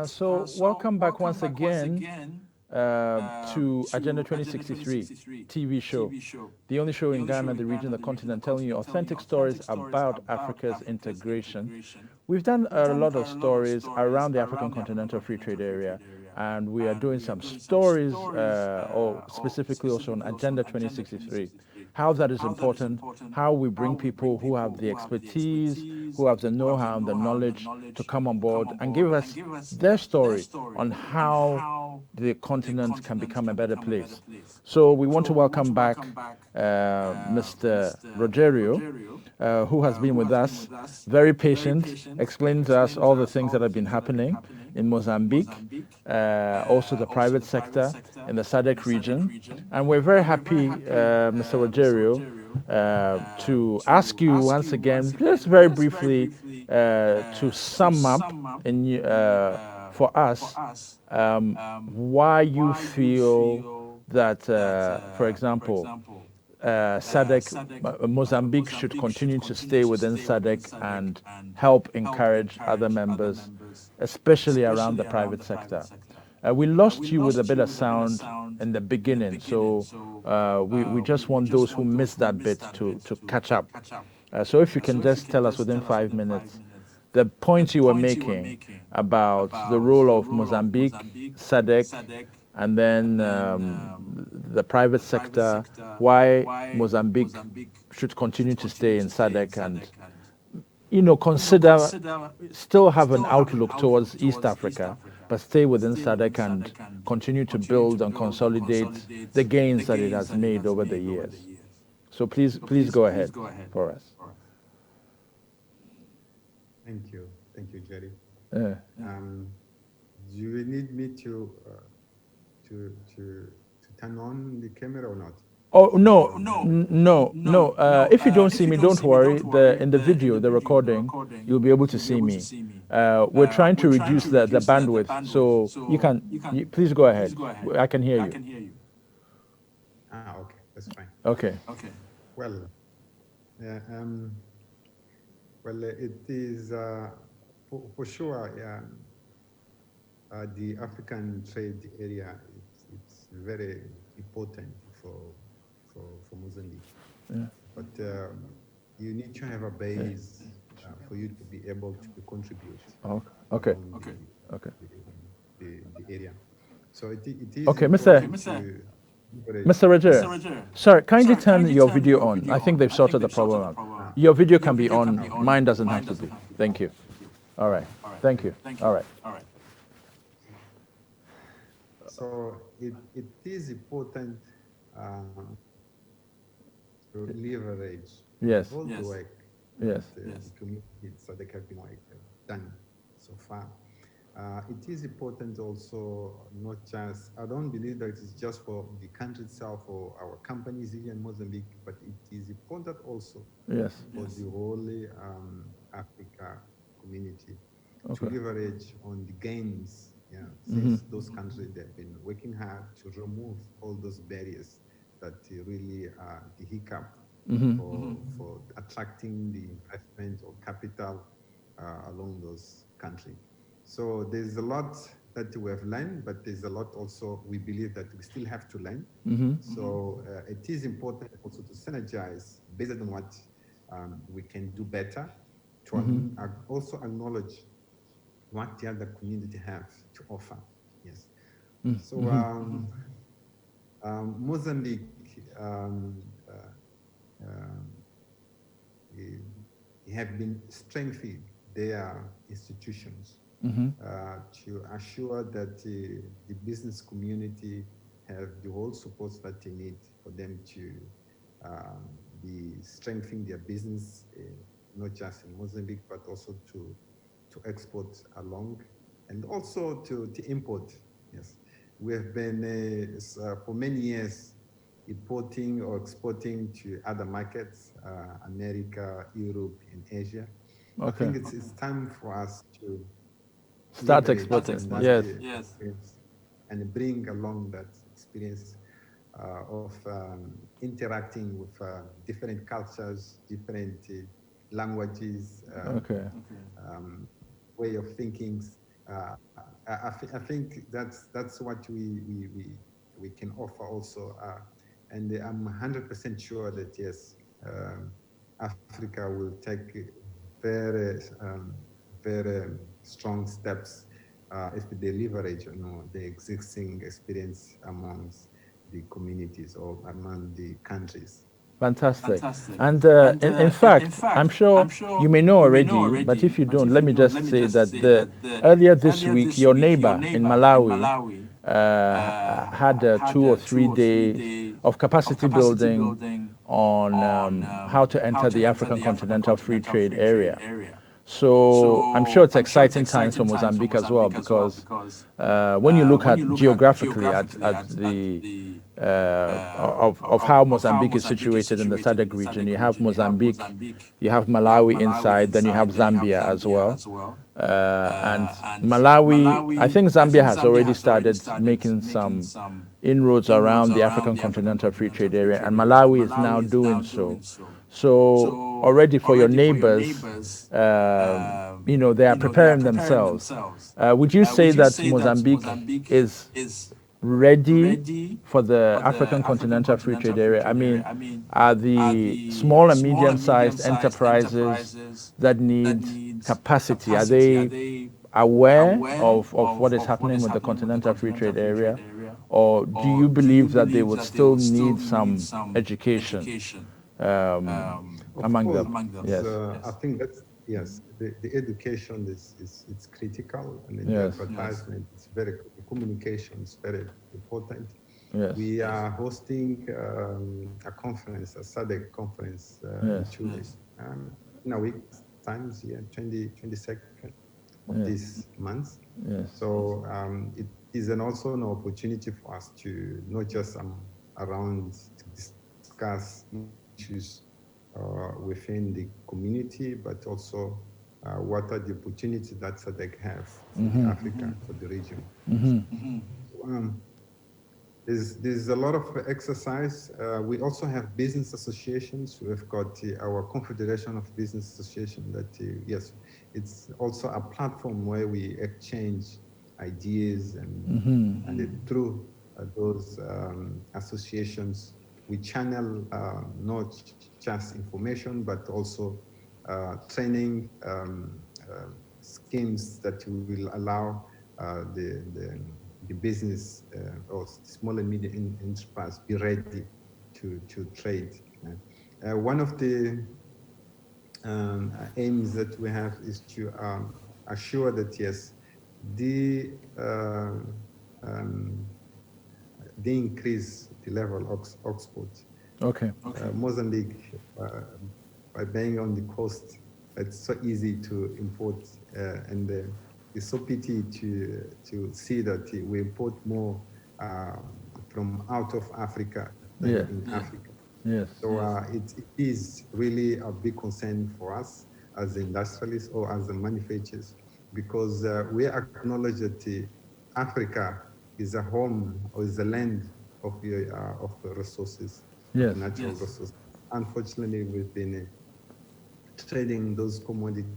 So welcome back once again to Agenda 2063 TV show, the only show in Ghana, the region, the continent, telling you authentic stories about Africa's integration. We've done a lot of stories around the African Continental Free Trade Area, and we are doing some stories, or specifically also on Agenda 2063, how that is important, how we bring people who have the expertise, who have the know-how and the knowledge to come on board and give us their story on how the continent can become a better place. So we want to welcome back Mr. Rogerio, who has been with us, very patient, explaining to us all the things that have been happening in Mozambique, also the private sector in the SADC region. And we're very happy, Mr. Rogerio, to ask you once again, just very briefly, to sum up for us why you feel that, for example, SADC, Mozambique should continue to stay within SADC and help encourage other members, especially around the private sector. We lost you with a bit of sound in the beginning, so we just want those who missed that bit to catch up. So if you can just tell us within 5 minutes the points you were making about the role of Mozambique, SADC, and then the private sector, why Mozambique should continue to stay in SADC and, consider, still have an outlook towards East Africa, but stay within SADC and continue to build and consolidate the gains that it has made over the years. So please go ahead for us. Thank you, Jerry. Do you need me to turn on the camera or not? Oh no. If you don't see me, don't worry. In the video, the recording, you'll be able to see me. We're trying to reduce the bandwidth, so please go ahead. I can hear you. Okay, that's fine. Okay. Well, it is for sure. The African trade area, it's very important for Mozambique. Yeah. But you need to have a base for you to be able to contribute. Okay. The area. So it is. Okay, Mr. Rogerio, sorry, kindly turn your video on. I think they've sorted the problem out. Your video can be on. Mine doesn't have to be. Thank you. All right. Thank you. All right. So it is important to leverage all the work the community SADC have been done so far. It is important also, not just, I don't believe that it is just for the country itself or our companies here in Mozambique, but it is important also for the whole Africa community to leverage on the gains. Since those countries, they've been working hard to remove all those barriers that really are the hiccup for attracting the investment or capital along those countries. So there's a lot that we have learned, but there's a lot also we believe that we still have to learn. So it is important also to synergize based on what we can do better, to also acknowledge what the other community have to offer. Yes. So Mozambique have been strengthening their institutions to assure that the business community have the whole support that they need for them to be strengthening their business, not just in Mozambique, but also to export along, and also to import. Yes, we have been for many years importing or exporting to other markets, America, Europe, and Asia. I think it's time for us to start exporting. Yes. And bring along that experience of interacting with different cultures, different languages, way of thinking, I think that's what we can offer also, and I'm 100% sure that yes, Africa will take very strong steps if they leverage, the existing experience amongst the communities or among the countries. Fantastic. And in fact, I'm sure you may know already, but if you don't, let me just say that earlier this week, your neighbor in Malawi had 2 or 3 days of capacity building on how to enter the African Continental Free Trade Area. So I'm sure it's exciting times for Mozambique as well, because when you look at geographically at the of how Mozambique is situated in the SADC region, you have Mozambique, you have Malawi inside, then you have Zambia as well. And Malawi, I think Zambia has already started making some inroads around the African Continental Free Trade Area, and Malawi is now doing so. So already for your neighbors, they are preparing themselves. Would you say that Mozambique is ready for the African Continental Free Trade Area? I mean, are the small and medium-sized enterprises that need capacity, are they aware of what is happening with the Continental Free Trade Area? Or do you believe that they would still need some education Of among course, them? Yes. I think that's yes. The education is it's critical, and then the Yes. advertisement is very the communication is very important. Yes. We are hosting a conference, a SADC conference in Yes. Chile in a week's time, here, 22nd of Yes. this month. Yes. So it is also an opportunity for us to not just around to discuss issues within the community, but also what are the opportunities that SADC have for Africa, for the region. There's a lot of exercise. We also have business associations. We've got our Confederation of Business Association that, yes, it's also a platform where we exchange ideas and through those associations, we channel not just information, but also training schemes that will allow the business or small and medium enterprise be ready to trade. One of the aims that we have is to assure that yes, they increase the level of export. Okay. Mozambique, by being on the coast, it's so easy to import, and it's so pity to see that we import more from out of Africa than in Africa. Yes. So it is really a big concern for us as industrialists or as the manufacturers, because we acknowledge that Africa is a home or is a land of the resources, Yes. natural resources. Unfortunately, we've been trading those commodities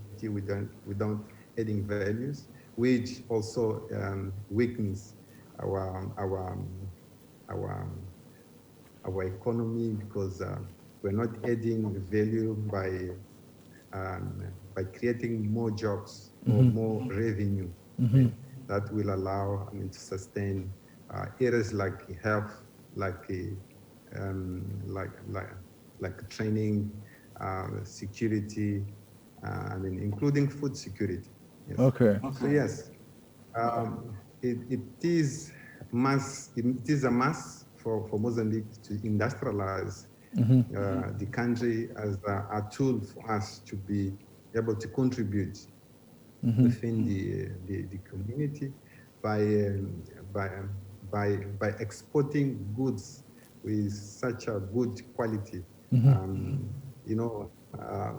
without adding values, which also weakens our economy, because we're not adding value by creating more jobs or more revenue that will allow to sustain areas like health, like training, security, including food security. Yes. Okay. So yes, it is a must for Mozambique to industrialize the country as a tool for us to be able to contribute within the community by exporting goods with such a good quality.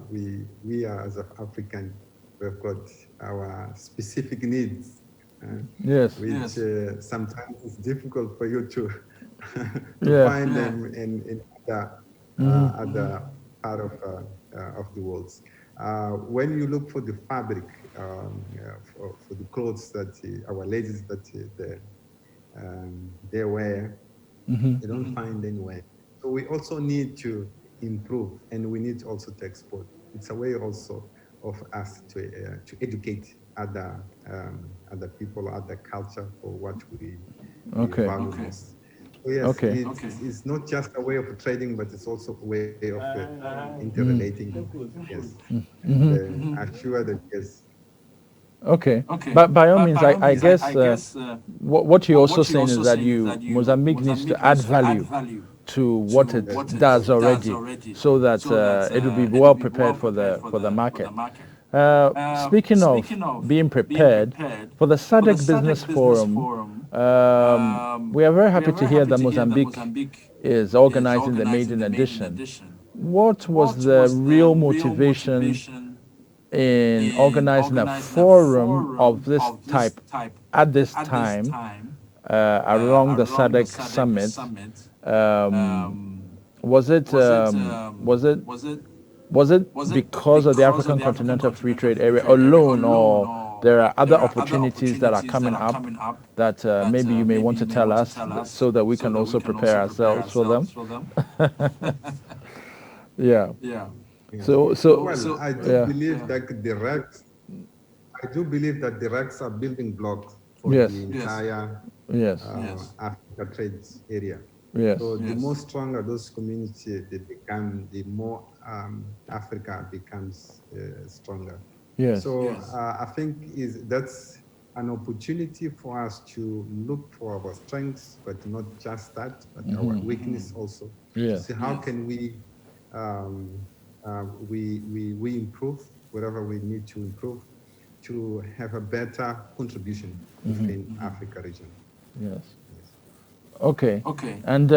We are, as an African, we've got our specific needs, Yes. which sometimes it's difficult for you to find them in other part of the world. When you look for the fabric for the clothes that our ladies that they wear, you don't find anywhere. So we also need to improve, and we need also to export. It's a way also of us to educate other people, other culture for what we Okay. value most. So yes, Okay. it's not just a way of trading, but it's also a way of interrelating. Yes, and I'm sure that yes. Okay. But by all means, I guess what you're also saying is that Mozambique needs to add value to what it does already, so that it will be well prepared for the market. Speaking of being prepared for the SADC Business Forum, we are very happy to hear that Mozambique is organizing the maiden edition. What was the real motivation in organizing a forum of this type at this time along the SADC summit? Was it because of the African Continental Free Trade Area alone, or there are other opportunities that are coming up that maybe you may want to tell us so that we can also prepare ourselves for them? Yeah. So Well, I do yeah. believe that the RECs are building blocks for Yes. the entire Yes. Africa trade area. Yes. So the more stronger those communities they become, the more Africa becomes stronger. Yes. So I think that's an opportunity for us to look for our strengths, but not just that, but our weakness also. Yeah. To see how can we improve wherever we need to improve to have a better contribution within Africa region. Yes. Okay. And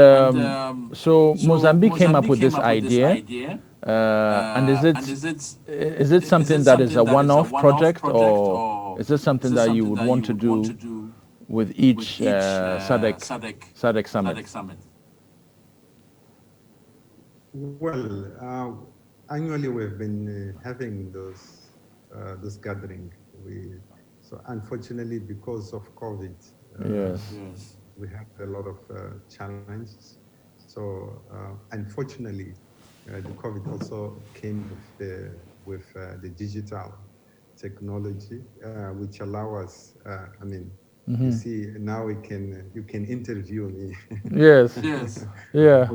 so Mozambique came up with this idea, and is it something that is a one-off project, or is this something that you would want to do with each SADC summit? Well, annually we've been having those gathering. So unfortunately, because of COVID, Yes. we had a lot of challenges. So unfortunately, the COVID also came with the digital technology, which allow us. I mean, you see now you can interview me. Yes. Yeah.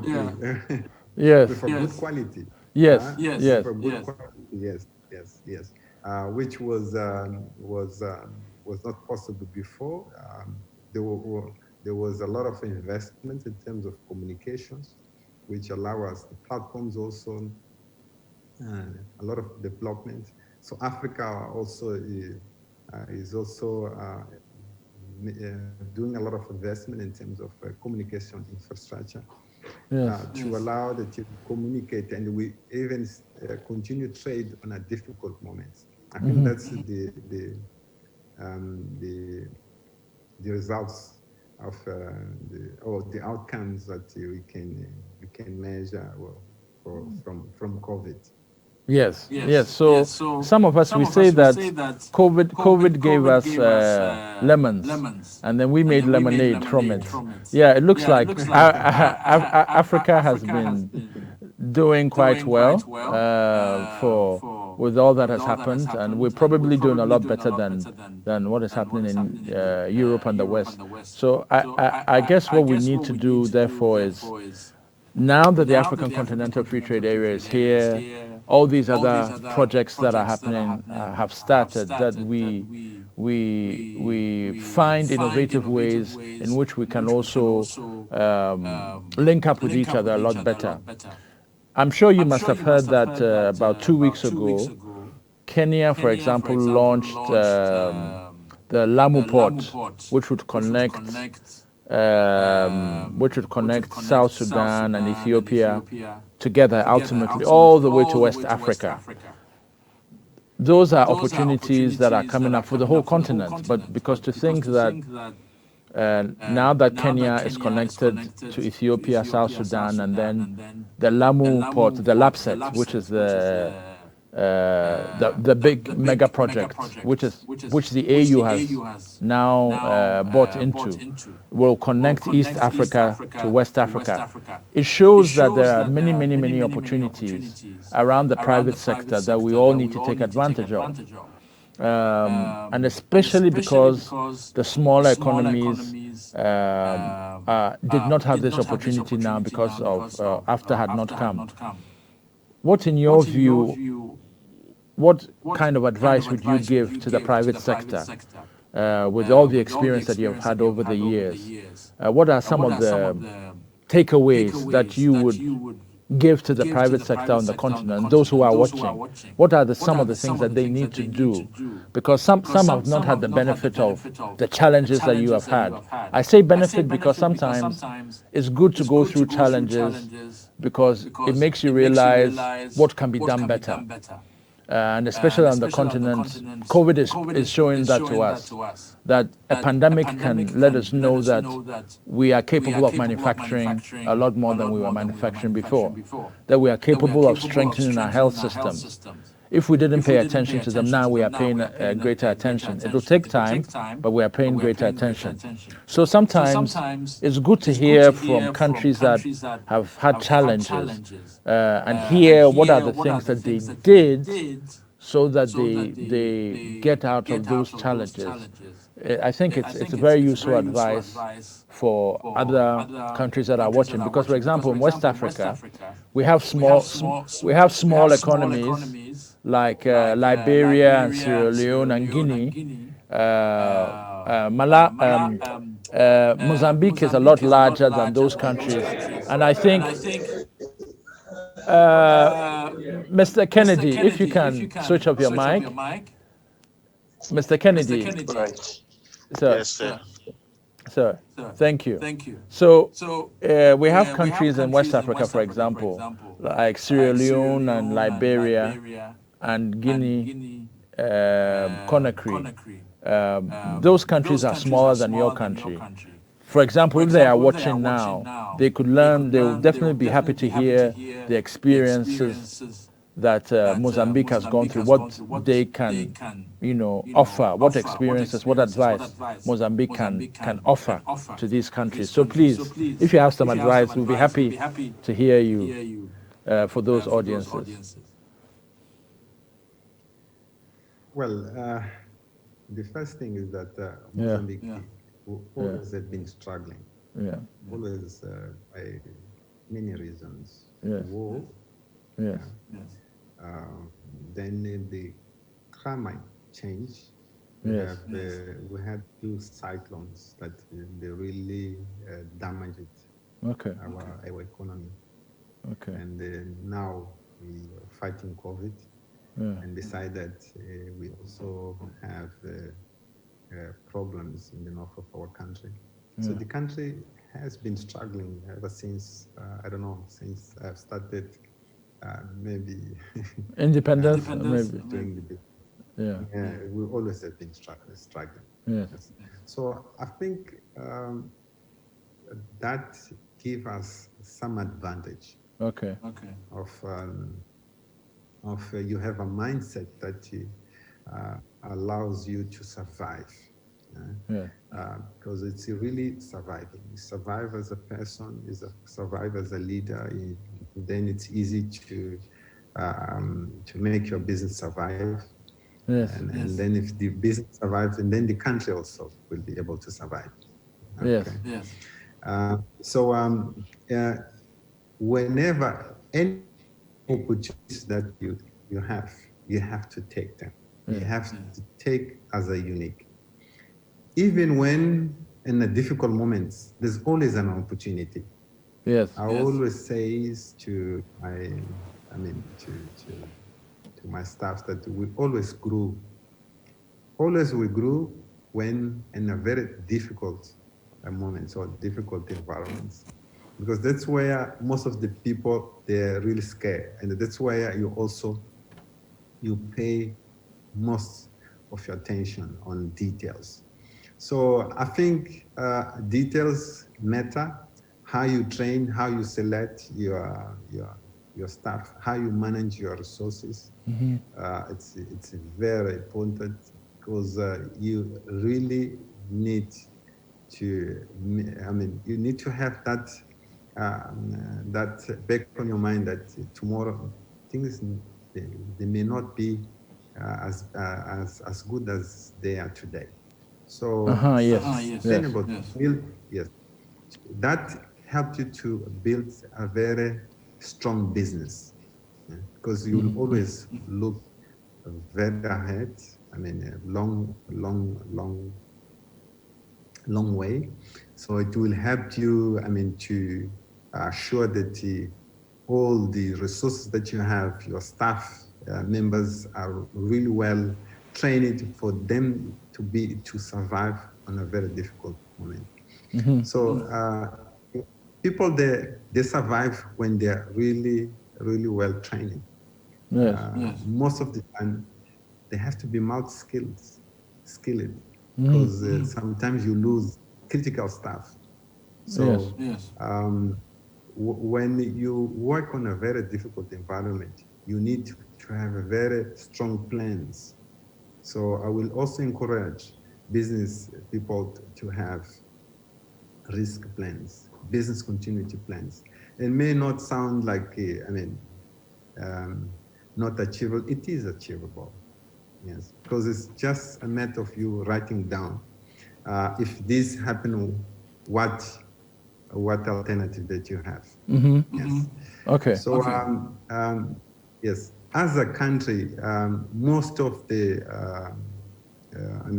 Yes. With a good quality. Yes. With a good quality. Yes. Which was not possible before. There was a lot of investment in terms of communications, which allow us the platforms also, a lot of development. So Africa also is also doing a lot of investment in terms of communication infrastructure. To allow the team to communicate, and we even continue trade on a difficult moments. I think that's the results of the outcomes that we can measure from COVID. Yes. So some of us we say that COVID gave us lemons, and then we made lemonade from it. Yeah, it looks like Africa has been doing quite well with all that has happened, and we're probably doing a lot better than what is happening in Europe and the West. So I guess what we need to do, therefore, is now that the African Continental Free Trade Area is here, all these other projects that are happening have started, that we find innovative ways in which we can also link up with each other a lot better. I'm sure you must have heard that about 2 weeks ago, Kenya, for example, launched the Lamu port, which would connect South Sudan and Ethiopia together ultimately all the way to West Africa. Those are opportunities that are coming up for the whole continent, but because to think that now that Kenya is connected to Ethiopia, South Sudan, and then the Lamu port, the Lapset, which is the big mega project, which the AU has now bought into, will connect East Africa to West Africa. It shows that there are many, many, many opportunities around the private sector that we all need to take advantage of. And especially because the smaller economies did not have this opportunity now because of AFTA had not come. What, in your view, what kind of advice would you give to the private sector with all the experience that you've had over the years? What are some of the takeaways that you would give to the private sector on the continent, those who are watching? What are some of the things that they need to do? Because some have not had the benefit of the challenges that you have had. I say benefit because sometimes it's good to go through challenges because it makes you realize what can be done better. And especially on the continent, COVID is showing that to us, that a pandemic can let us know that we are capable of manufacturing a lot more than we were manufacturing before, that we are capable of strengthening our health systems. If we didn't pay attention to them, now we are paying greater attention. It will take time, but we are paying greater attention. So sometimes it's good to hear from countries that have had challenges and hear what are the things that they did so that they get out of those challenges. I think it's a very useful advice for other countries that are watching, because, for example, in West Africa, we have small economies like Liberia and Sierra Leone and Guinea. Mozambique is a lot larger than those countries, and I think, Mr. Kennedy, if you can switch off your mic, Mr. Kennedy. Right. Sir. Yes, sir. Sir, thank you. So we have countries in West Africa, for example, like Sierra Leone and Liberia and Guinea, Conakry. Those countries are smaller than your country. For example, if they are watching now, they could learn, they will definitely be happy to hear the experiences that Mozambique has gone through, what they can, offer, what experiences, what advice Mozambique can offer to these countries. So please, if you have some advice, we'll be happy to hear you for those audiences. Well, the first thing is that Mozambique always have been struggling. Always by many reasons. War. Then the climate change. We had two cyclones that they really damaged our economy. And now we are fighting COVID, and beside that, we also have problems in the north of our country. So the country has been struggling ever since, since I've started maybe independence, maybe. During the bit. We always have been struggling. Yes. So I think that gives us some advantage. Of you have a mindset that allows you to survive. Because it's really surviving. You survive as a person, survive as a leader. Then it's easy to make your business survive. And then if the business survives, and then the country also will be able to survive. Whenever any opportunities that you have to take them. You have to take as a unique. Even when in the difficult moments, there's always an opportunity. I always say to my staff that we always grew. Always we grew when in a very difficult moments or difficult environments, because that's where most of the people, they're really scared, and that's where you pay most of your attention on details. So I think details matter. How you train, how you select your your staff, how you manage your resources. It's very important because you really need to, you need to have that back on your mind that tomorrow things they may not be as good as they are today. So Yes. sustainable build, yes, that helped you to build a very strong business, because you will always look very ahead. I mean, a long way. So it will help you, to assure that all the resources that you have, your staff members are really well trained for them to survive on a very difficult moment. So people, they survive when they're really, really well trained. Most of the time, they have to be skilled, because sometimes you lose critical staff. So when you work on a very difficult environment, you need to have a very strong plans. So I will also encourage business people to have risk plans, business continuity plans. It may not sound like, not achievable. It is achievable, yes, because it's just a matter of you writing down. If this happen, what alternative that you have? Yes. Okay. So yes, as a country, most of the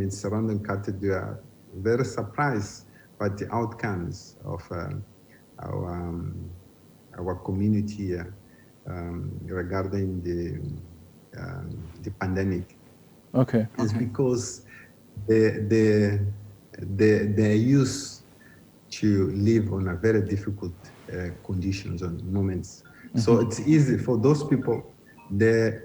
surrounding countries, they are very surprised by the outcomes of our community here, regarding the pandemic. Okay. It's because they're used to live on a very difficult conditions and moments. So it's easy for those people. They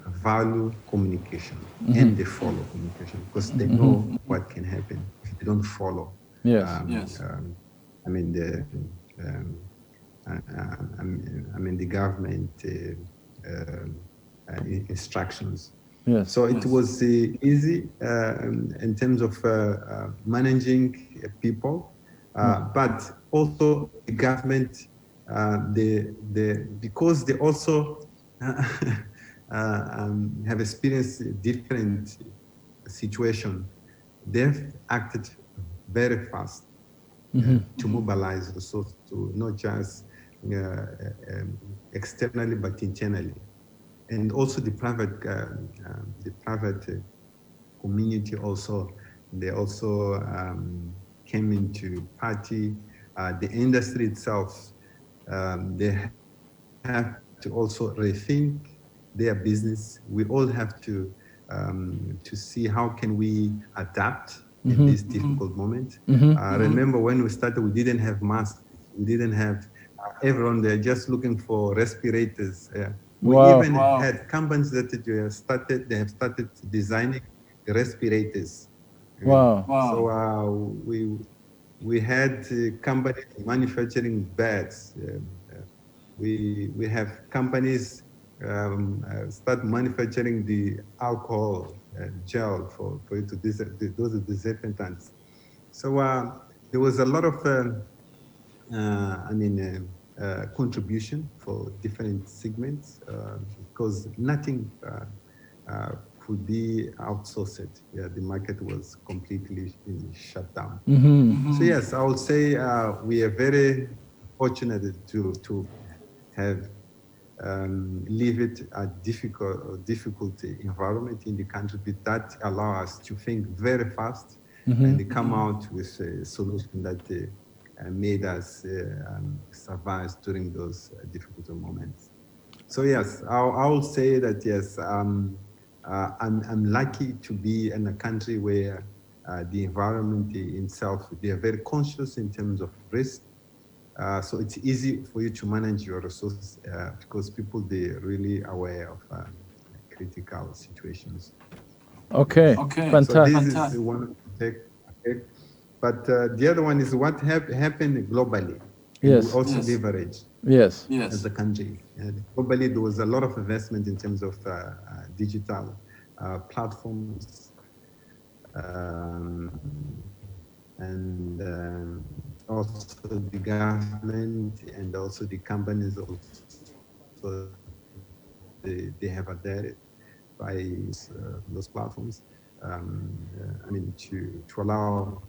value communication and they follow communication because they know what can happen if they don't follow. Yes. The government instructions. Yes. So it was easy in terms of managing people, but also the government, because they also have experienced different situation, they've acted very fast to mobilize resources, to not just externally but internally. And also the private community also, they also came into party. The industry itself, they have to also rethink their business. We all have to see how can we adapt in this difficult moment. Remember when we started, we didn't have masks. We didn't have everyone. They're just looking for respirators. We even had companies that they have started designing respirators. Wow. So we had companies manufacturing beds. We have companies start manufacturing the alcohol gel for you to those are disinfectants. So there was a lot of contribution for different segments, because nothing could be outsourced. Yeah, the market was completely shut down. So yes, I would say we are very fortunate to have live it a difficult environment in the country, but that allow us to think very fast and come out with a solution that made us survive during those difficult moments. So yes, I will say that yes, I'm lucky to be in a country where the environment itself, they are very conscious in terms of risk. So it's easy for you to manage your resources because people, they're really aware of critical situations. Okay. Fantastic. So this is the one take. But the other one is what happened globally. Yes. We also leverage. Yes. as a country. And globally, there was a lot of investment in terms of digital platforms, and also the government and also the companies also they have adapted by those platforms. I mean, to allow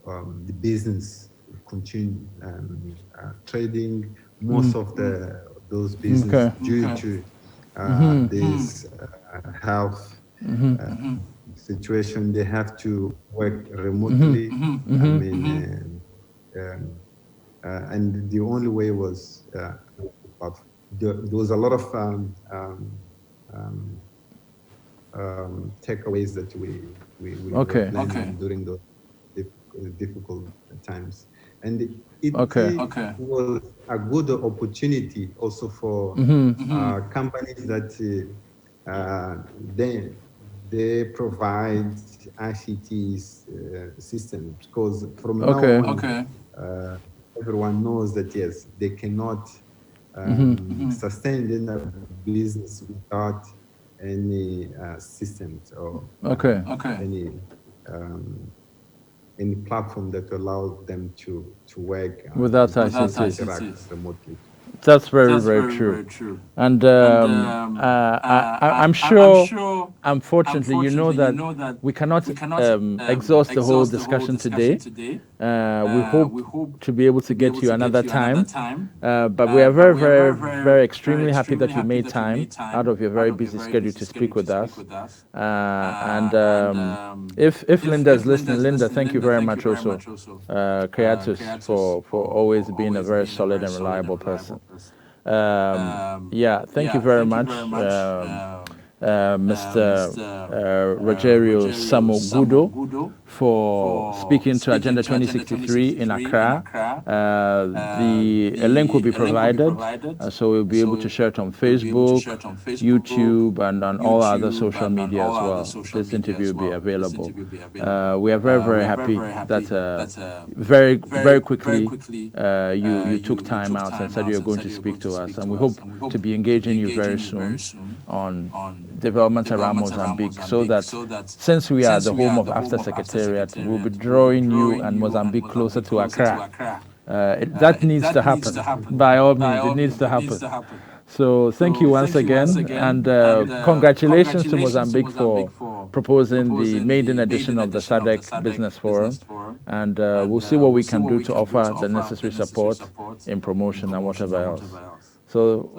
the business continue trading. Most of those business Okay. due to this health situation, they have to work remotely. I mean, and the only way was there was a lot of takeaways that we were Okay. planning during those difficult times, and it Okay. was a good opportunity also for companies that they provide ICTs systems, because from now Okay. on, everyone knows that yes, they cannot sustain their business without any systems or Okay. any platform that allows them to work Without and to ICTs. interact remotely. That's very, very true. And I'm sure, unfortunately, you know that we cannot exhaust the whole discussion today. We hope to be able to get you another time. But we are very, very, very extremely happy that you made time out of your very busy schedule to speak with us. If Linda is listening, Linda, thank you very much also, Creatus, for always being a very solid and reliable person. Yeah, thank you very much, Mr. Rogerio Samo Gudo, for speaking to Agenda 2063 in Accra. A link will be provided, so we'll be able to share it on Facebook, YouTube, and on all other social media as well. This interview will be available. We are very, very happy that very, very quickly you took time out and said you're going to speak to us, and we hope to be engaging you very soon on developments around Mozambique, so that since we are the home of After Secretariat, we'll be drawing you and Mozambique closer to Accra. That needs to happen. By all means, it needs to happen. So thank you once again, and congratulations to Mozambique for proposing the maiden edition of the SADC Business Forum, and we'll see what we can do to offer the necessary support in promotion and whatever else. So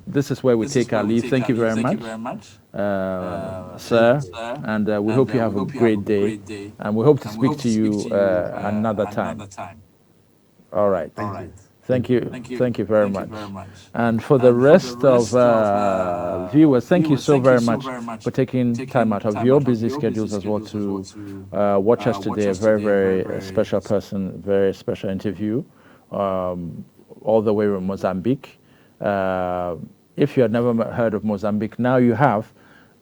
this is where we take our leave. Thank you very much, sir, and we hope you have a great day, and we hope to speak to you another time. All right. Thank you. Thank you very much. And for the rest of viewers, thank you so very much for taking time out of your busy schedules as well to watch us today. A very, very special person, very special interview, all the way from Mozambique. If you had never heard of Mozambique, now you have.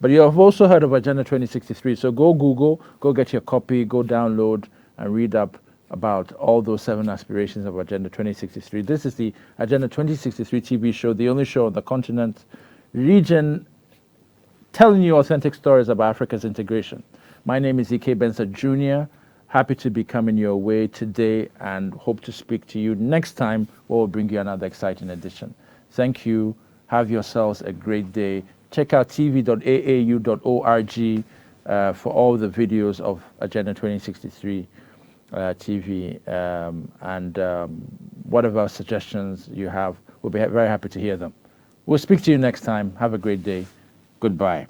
But you have also heard of Agenda 2063. So go Google, go get your copy, go download and read up about all those 7 aspirations of Agenda 2063. This is the Agenda 2063 TV show, the only show on the continent, region, telling you authentic stories about Africa's integration. My name is Bensah Jr. Happy to be coming your way today, and hope to speak to you next time, where we'll bring you another exciting edition. Thank you. Have yourselves a great day. Check out tv.aau.org for all the videos of Agenda 2063 TV, and whatever suggestions you have, we'll be very happy to hear them. We'll speak to you next time. Have a great day. Goodbye.